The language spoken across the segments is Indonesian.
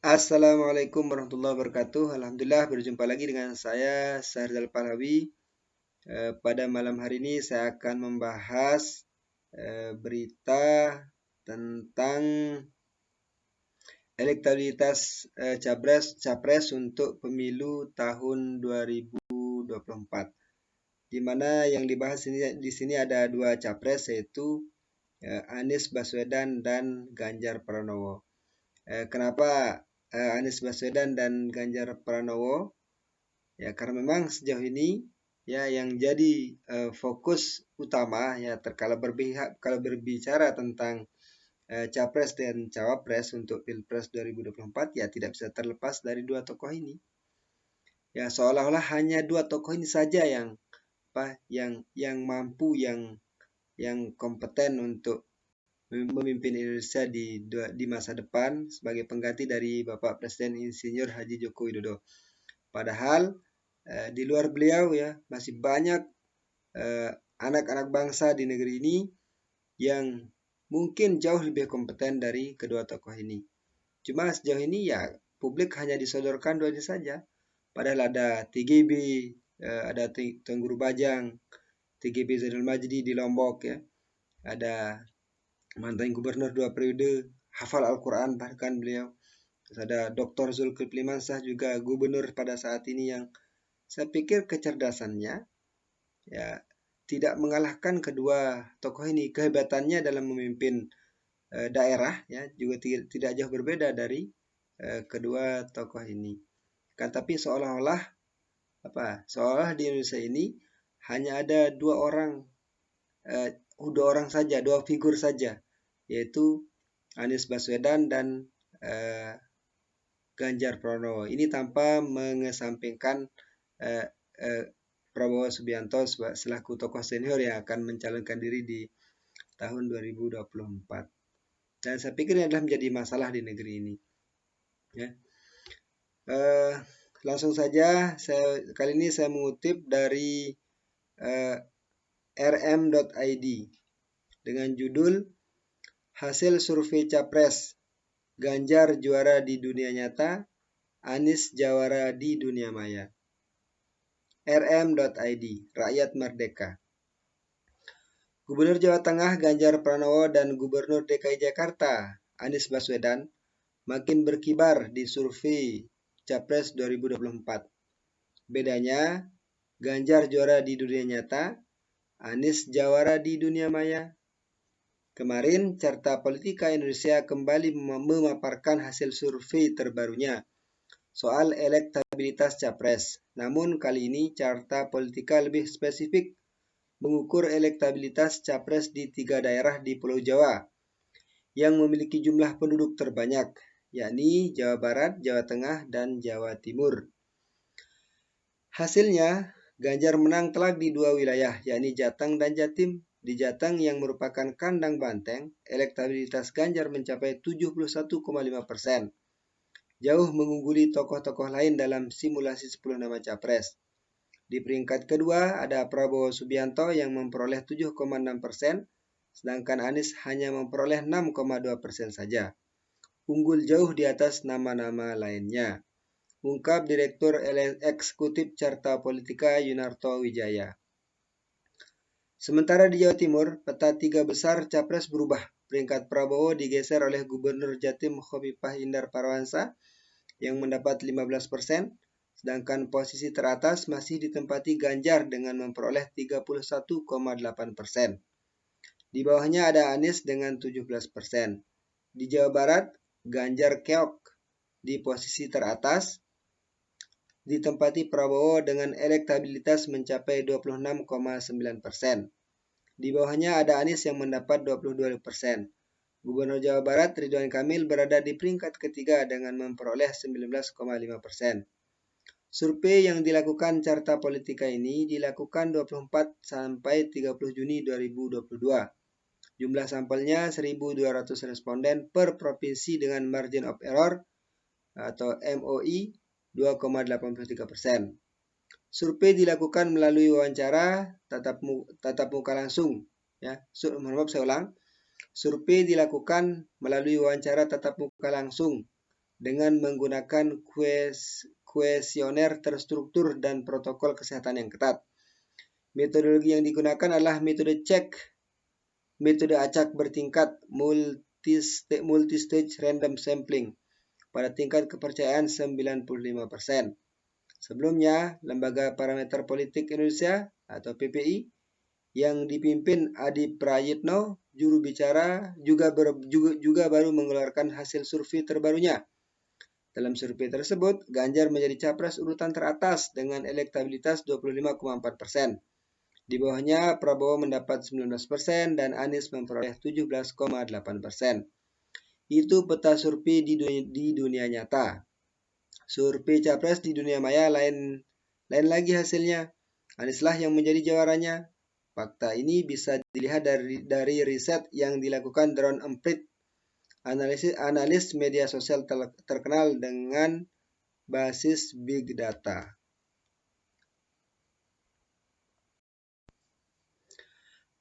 Assalamualaikum warahmatullahi wabarakatuh. Alhamdulillah berjumpa lagi dengan saya Sahrizal Pahlawi. Pada malam hari ini saya akan membahas berita tentang elektabilitas capres untuk pemilu tahun 2024. Di mana yang dibahas di sini ada dua capres, yaitu Anies Baswedan dan Ganjar Pranowo. Kenapa Anies Baswedan dan Ganjar Pranowo? Ya, karena memang sejauh ini ya yang jadi fokus utama ya kalau berbicara tentang capres dan cawapres untuk Pilpres 2024 ya tidak bisa terlepas dari dua tokoh ini. Ya, seolah-olah hanya dua tokoh ini saja yang mampu yang kompeten untuk memimpin Indonesia di masa depan sebagai pengganti dari Bapak Presiden Insinyur Haji Joko Widodo. Padahal di luar beliau ya masih banyak anak-anak bangsa di negeri ini yang mungkin jauh lebih kompeten dari kedua tokoh ini. Cuma sejauh ini ya publik hanya disodorkan dua ini saja. Padahal ada TGB, ada Tengku Guru Bajang, TGB Zainal Majdi di Lombok ya. Ada mantan gubernur 2 periode, hafal Al-Quran bahkan beliau. Terus ada Dr. Zulkifli Mansah juga gubernur pada saat ini yang saya pikir kecerdasannya ya tidak mengalahkan kedua tokoh ini. Kehebatannya dalam memimpin daerah ya juga tidak jauh berbeda dari kedua tokoh ini. Kan tapi seolah-olah di Indonesia ini hanya ada dua orang saja, dua figur saja, yaitu Anies Baswedan dan Ganjar Pranowo. Ini tanpa mengesampingkan Prabowo Subianto selaku tokoh senior yang akan mencalonkan diri di tahun 2024. Dan saya pikir ini adalah menjadi masalah di negeri ini. Ya. Langsung saja, kali ini saya mengutip dari rm.id dengan judul Hasil Survei Capres, Ganjar juara di dunia nyata, Anies jawara di dunia maya. rm.id, Rakyat Merdeka. Gubernur Jawa Tengah Ganjar Pranowo dan Gubernur DKI Jakarta Anies Baswedan makin berkibar di survei Capres 2024. Bedanya, Ganjar juara di dunia nyata, Anies jawara di dunia maya. Kemarin, Carta Politika Indonesia kembali memaparkan hasil survei terbarunya soal elektabilitas capres. Namun kali ini Carta Politika lebih spesifik mengukur elektabilitas capres di 3 daerah di Pulau Jawa yang memiliki jumlah penduduk terbanyak, yakni Jawa Barat, Jawa Tengah, dan Jawa Timur. Hasilnya, Ganjar menang telak di 2 wilayah, yakni Jateng dan Jatim. Di Jateng yang merupakan kandang banteng, elektabilitas Ganjar mencapai 71,5%. Jauh mengungguli tokoh-tokoh lain dalam simulasi 10 nama capres. Di peringkat kedua ada Prabowo Subianto yang memperoleh 7,6%, sedangkan Anies hanya memperoleh 6,2% saja. Unggul jauh di atas nama-nama lainnya. Ungkap Direktur Eksekutif Carta Politika Yunarto Wijaya. Sementara di Jawa Timur, peta 3 besar capres berubah. Peringkat Prabowo digeser oleh Gubernur Jatim Khofifah Indar Parawansa yang mendapat 15%, sedangkan posisi teratas masih ditempati Ganjar dengan memperoleh 31,8%. Di bawahnya ada Anies dengan 17%. Di Jawa Barat, Ganjar keok di posisi teratas, ditempati Prabowo dengan elektabilitas mencapai 26,9%. Di bawahnya ada Anies yang mendapat 22%. Gubernur Jawa Barat Ridwan Kamil berada di peringkat ketiga dengan memperoleh 19,5%. Survei yang dilakukan Carta Politika ini dilakukan 24 sampai 30 Juni 2022. Jumlah sampelnya 1.200 responden per provinsi dengan margin of error atau MOI 2,83%. Survei dilakukan melalui wawancara tatap muka langsung. Ya, saya ulang. Survei dilakukan melalui wawancara tatap muka langsung dengan menggunakan kuesioner terstruktur dan protokol kesehatan yang ketat. Metodologi yang digunakan adalah metode metode acak bertingkat multistage random sampling pada tingkat kepercayaan 95%. Sebelumnya, Lembaga Parameter Politik Indonesia atau PPI yang dipimpin Adi Prayitno, juru bicara, juga baru mengeluarkan hasil survei terbarunya. Dalam survei tersebut, Ganjar menjadi capres urutan teratas dengan elektabilitas 25,4%. Di bawahnya, Prabowo mendapat 19% dan Anies memperoleh 17,8%. Itu peta survei di dunia nyata. Survei capres di dunia maya lain lagi hasilnya. Anieslah yang menjadi jawarannya. Fakta ini bisa dilihat dari riset yang dilakukan Drone Emprit, analis media sosial terkenal dengan basis big data.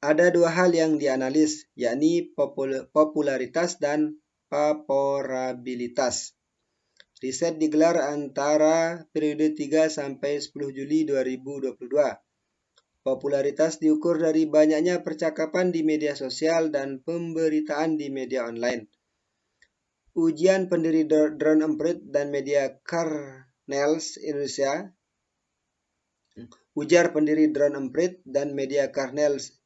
Ada dua hal yang dianalis, yakni popularitas dan favorabilitas. Riset digelar antara periode 3 sampai 10 Juli 2022. Popularitas diukur dari banyaknya percakapan di media sosial dan pemberitaan di media online. Ujian pendiri Drone Emprit dan media Carnels Indonesia. Ujar pendiri Drone Emprit dan media Carnels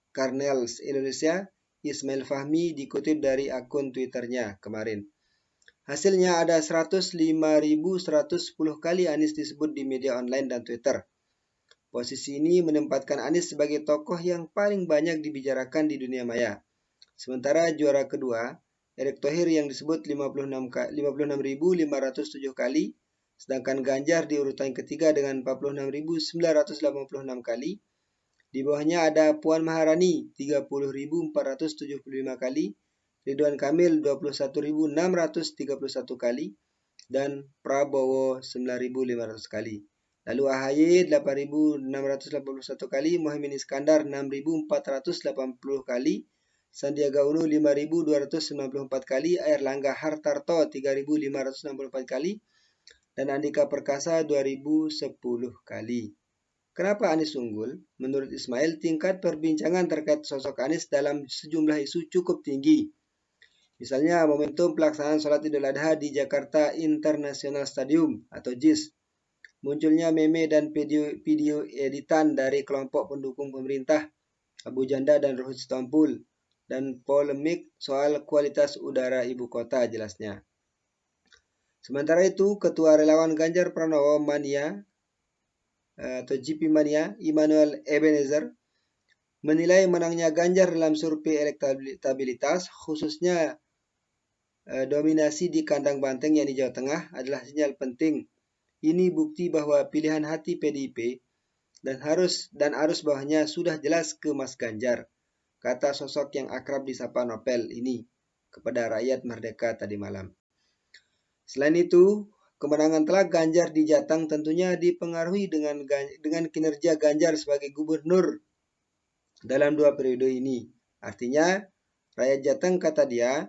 Indonesia, Ismail Fahmi, dikutip dari akun Twitternya kemarin. Hasilnya ada 105.110 kali Anies disebut di media online dan Twitter. Posisi ini menempatkan Anies sebagai tokoh yang paling banyak dibicarakan di dunia maya. Sementara juara kedua, Erick Thohir yang disebut 56.507 kali, sedangkan Ganjar di urutan ketiga dengan 46.986 kali. Di bawahnya ada Puan Maharani 30.475 kali, Ridwan Kamil 21.631 kali, dan Prabowo 9.500 kali. Lalu AHY 8.681 kali, Muhaimin Iskandar 6.480 kali, Sandiaga Uno 5.294 kali, Airlangga Hartarto 3.564 kali, dan Andika Perkasa 2.010 kali. Kenapa Anies unggul? Menurut Ismail, tingkat perbincangan terkait sosok Anies dalam sejumlah isu cukup tinggi. Misalnya momentum pelaksanaan sholat Idul Adha di Jakarta International Stadium atau JIS. Munculnya meme dan video editan dari kelompok pendukung pemerintah, Abu Janda dan Ruhut Sitompul, dan polemik soal kualitas udara ibu kota jelasnya. Sementara itu, Ketua Relawan Ganjar Pranowo Mania atau GP Mania, Immanuel Ebenezer, menilai menangnya Ganjar dalam survei elektabilitas, khususnya dominasi di kandang banteng yang di Jawa Tengah, adalah sinyal penting. Ini bukti bahwa pilihan hati PDIP dan arus bawahnya sudah jelas ke Mas Ganjar, kata sosok yang akrab disapa Nopel ini kepada rakyat Merdeka tadi malam. Selain itu, kemenangan telak Ganjar di Jateng tentunya dipengaruhi dengan kinerja Ganjar sebagai gubernur dalam 2 periode ini. Artinya, rakyat Jateng, kata dia,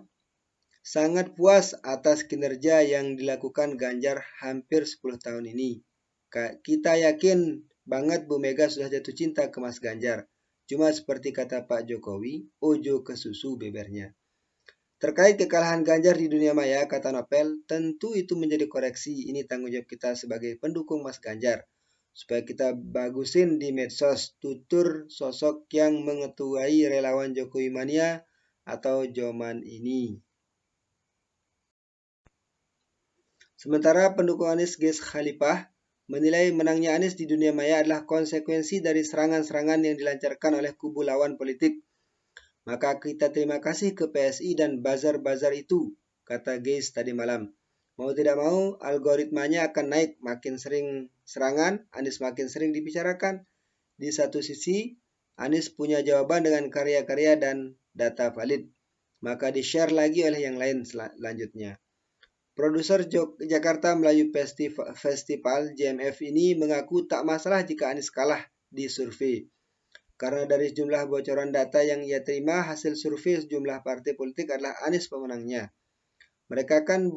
sangat puas atas kinerja yang dilakukan Ganjar hampir 10 tahun ini. Kita yakin banget Bu Mega sudah jatuh cinta ke Mas Ganjar. Cuma seperti kata Pak Jokowi, ojo ke susu bebernya. Terkait kekalahan Ganjar di dunia maya, kata Nopel, tentu itu menjadi koreksi. Ini tanggung jawab kita sebagai pendukung Mas Ganjar. Supaya kita bagusin di medsos, tutur sosok yang mengetuai relawan Jokowi Mania atau Joman ini. Sementara pendukung Anies Ges Khalifah menilai menangnya Anies di dunia maya adalah konsekuensi dari serangan-serangan yang dilancarkan oleh kubu lawan politik. Maka kita terima kasih ke PSI dan buzzer-buzzer itu, kata Ges tadi malam. Mau tidak mau, algoritmanya akan naik, makin sering serangan, Anies makin sering dibicarakan. Di satu sisi, Anies punya jawaban dengan karya-karya dan data valid, maka di-share lagi oleh yang lain selanjutnya. Produser Jakarta Melayu Festival JMF ini mengaku tak masalah jika Anies kalah di survei. Karena dari jumlah bocoran data yang ia terima, hasil survei sejumlah partai politik adalah Anies pemenangnya. Mereka kan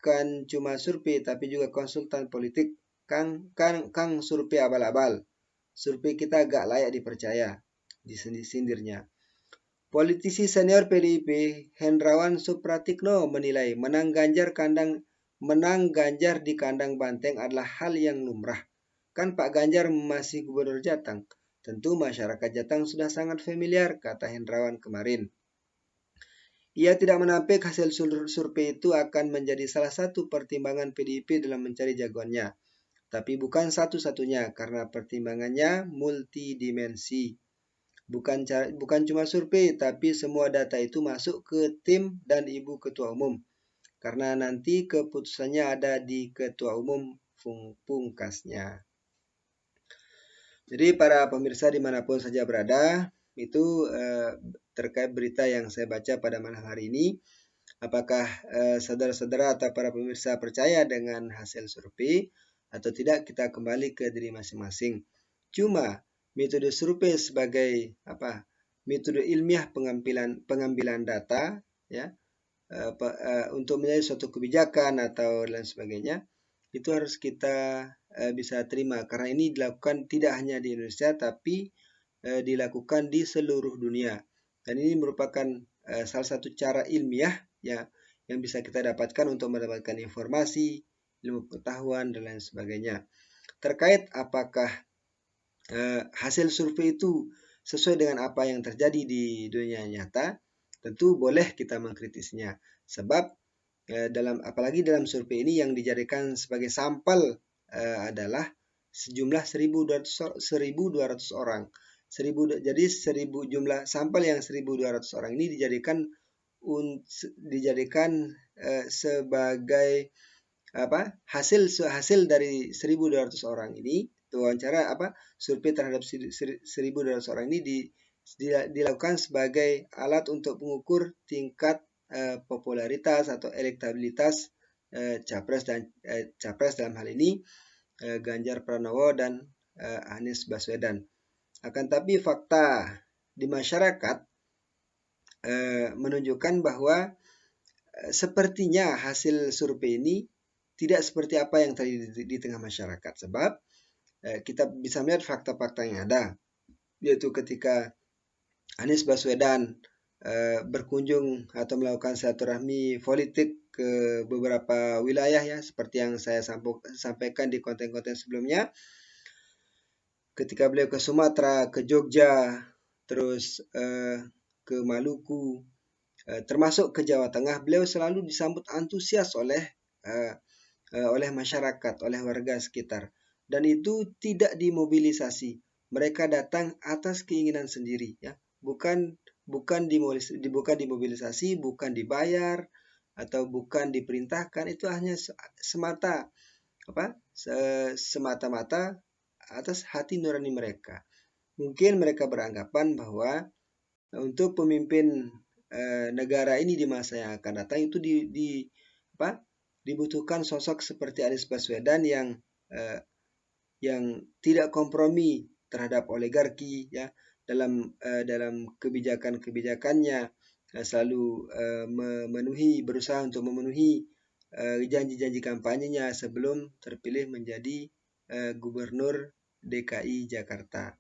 bukan cuma survei tapi juga konsultan politik. Kang survei abal-abal. Survei kita agak layak dipercaya, disindirnya. Politisi senior PDIP Hendrawan Supratikno menilai menang Ganjar di kandang banteng adalah hal yang lumrah. Kan Pak Ganjar masih gubernur Jateng. Tentu masyarakat Jateng sudah sangat familiar, kata Hendrawan kemarin. Ia tidak menampik hasil survei itu akan menjadi salah satu pertimbangan PDIP dalam mencari jagoannya. Tapi bukan satu-satunya karena pertimbangannya multidimensi. Bukan cuma survei, tapi semua data itu masuk ke tim dan Ibu Ketua Umum. Karena nanti keputusannya ada di Ketua Umum pungkasnya. Jadi para pemirsa dimanapun saja berada, itu terkait berita yang saya baca pada malam hari ini. Apakah saudara-saudara atau para pemirsa percaya dengan hasil survei atau tidak, kita kembali ke diri masing-masing. Cuma metode survei sebagai metode ilmiah pengambilan data ya untuk menjadi suatu kebijakan atau lain sebagainya, itu harus kita bisa terima karena ini dilakukan tidak hanya di Indonesia tapi dilakukan di seluruh dunia. Dan ini merupakan salah satu cara ilmiah ya yang bisa kita dapatkan untuk mendapatkan informasi, ilmu pengetahuan dan lain sebagainya. Terkait apakah hasil survei itu sesuai dengan apa yang terjadi di dunia nyata, tentu boleh kita mengkritisnya. Sebab apalagi dalam survei ini yang dijadikan sebagai sampel adalah sejumlah 1.200 orang. Jadi jumlah sampel yang 1.200 orang ini dijadikan sebagai hasil dari 1.200 orang ini. Wawancara survei terhadap 1.200 orang ini dilakukan sebagai alat untuk mengukur tingkat popularitas atau elektabilitas capres dalam hal ini Ganjar Pranowo dan Anies Baswedan. Akan tapi fakta di masyarakat menunjukkan bahwa sepertinya hasil survei ini tidak seperti apa yang terjadi di tengah masyarakat. Sebab kita bisa melihat fakta-fakta yang ada, yaitu ketika Anies Baswedan berkunjung atau melakukan silaturahmi politik ke beberapa wilayah ya, seperti yang saya sampaikan di konten-konten sebelumnya. Ketika beliau ke Sumatera, ke Jogja, terus ke Maluku, termasuk ke Jawa Tengah, beliau selalu disambut antusias oleh masyarakat, oleh warga sekitar. Dan itu tidak dimobilisasi. Mereka datang atas keinginan sendiri, ya, bukan dimobilisasi, bukan dibayar atau bukan diperintahkan. Itu hanya semata-mata atas hati nurani mereka. Mungkin mereka beranggapan bahwa untuk pemimpin negara ini di masa yang akan datang itu dibutuhkan sosok seperti Anies Baswedan yang tidak kompromi terhadap oligarki ya, dalam kebijakannya selalu berusaha untuk memenuhi janji-janji kampanyenya sebelum terpilih menjadi Gubernur DKI Jakarta.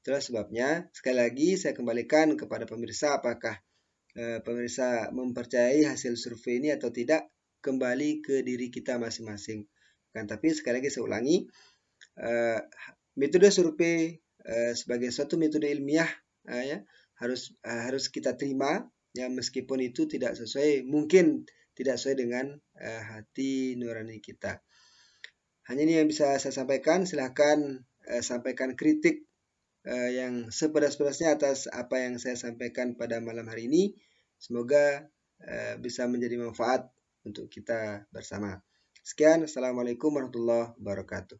Itulah sebabnya sekali lagi saya kembalikan kepada pemirsa, apakah pemirsa mempercayai hasil survei ini atau tidak, kembali ke diri kita masing-masing. Tapi sekali lagi saya ulangi, metode survei sebagai suatu metode ilmiah ya harus kita terima ya, meskipun itu mungkin tidak sesuai dengan hati nurani kita. Hanya ini yang bisa saya sampaikan. Silahkan sampaikan kritik yang sepedas-pedasnya atas apa yang saya sampaikan pada malam hari ini. Semoga bisa menjadi manfaat untuk kita bersama. Sekian, Assalamualaikum warahmatullahi wabarakatuh.